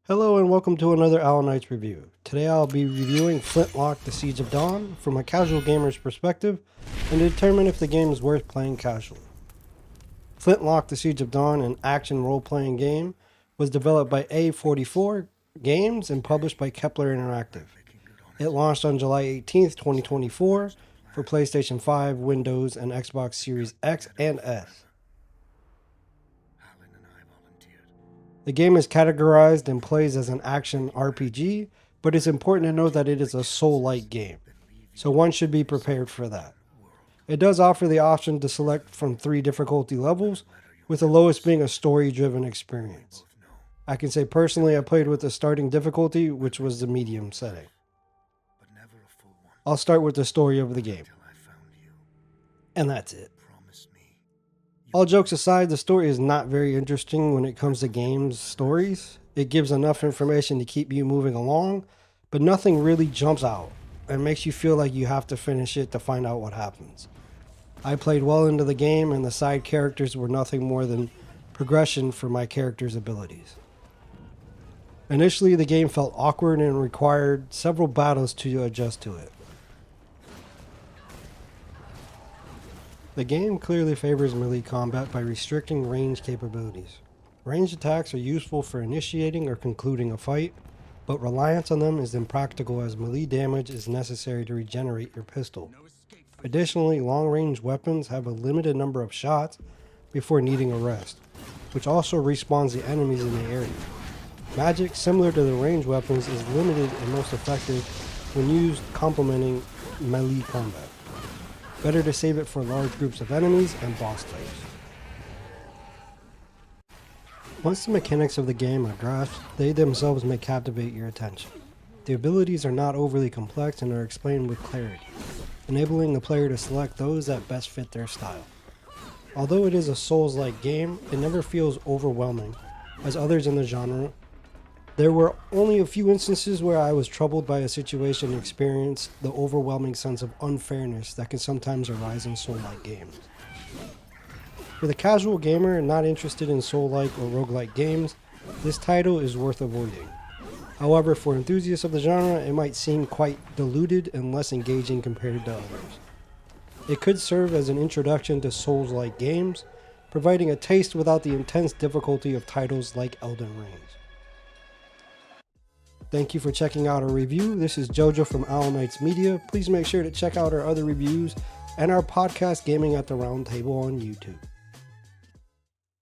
Hello and welcome to another Owl Knights review. Today I'll be reviewing Flintlock: The Siege of Dawn from a casual gamer's perspective and determine if the game is worth playing casually. Flintlock: The Siege of Dawn, an action role-playing game, was developed by A44 Games and published by Kepler Interactive. It launched on July 18th, 2024 for PlayStation 5, Windows, and Xbox Series X and S. The game is categorized and plays as an action RPG, but it's important to note that it is a soul-like game, so one should be prepared for that. It does offer the option to select from 3 difficulty levels, with the lowest being a story-driven experience. I can say personally I played with the starting difficulty, which was the medium setting. I'll start with the story of the game. And that's it. All jokes aside, the story is not very interesting when it comes to games stories. It gives enough information to keep you moving along, but nothing really jumps out and makes you feel like you have to finish it to find out what happens. I played well into the game and the side characters were nothing more than progression for my character's abilities. Initially, the game felt awkward and required several battles to adjust to it. The game clearly favors melee combat by restricting range capabilities. Ranged attacks are useful for initiating or concluding a fight, but reliance on them is impractical as melee damage is necessary to regenerate your pistol. Additionally, long-range weapons have a limited number of shots before needing a rest, which also respawns the enemies in the area. Magic, similar to the ranged weapons, is limited and most effective when used complementing melee combat. Better to save it for large groups of enemies and boss types. Once the mechanics of the game are grasped, they themselves may captivate your attention. The abilities are not overly complex and are explained with clarity, enabling the player to select those that best fit their style. Although it is a Souls-like game, it never feels overwhelming, as others in the genre. There were only a few instances where I was troubled by a situation and experienced the overwhelming sense of unfairness that can sometimes arise in Soul-like games. For the casual gamer not interested in Soul-like or roguelike games, this title is worth avoiding. However, for enthusiasts of the genre, it might seem quite diluted and less engaging compared to others. It could serve as an introduction to Souls-like games, providing a taste without the intense difficulty of titles like Elden Ring. Thank you for checking out our review. This is Jojo from Owl Knights Media. Please make sure to check out our other reviews and our podcast Gaming at the Round Table on YouTube.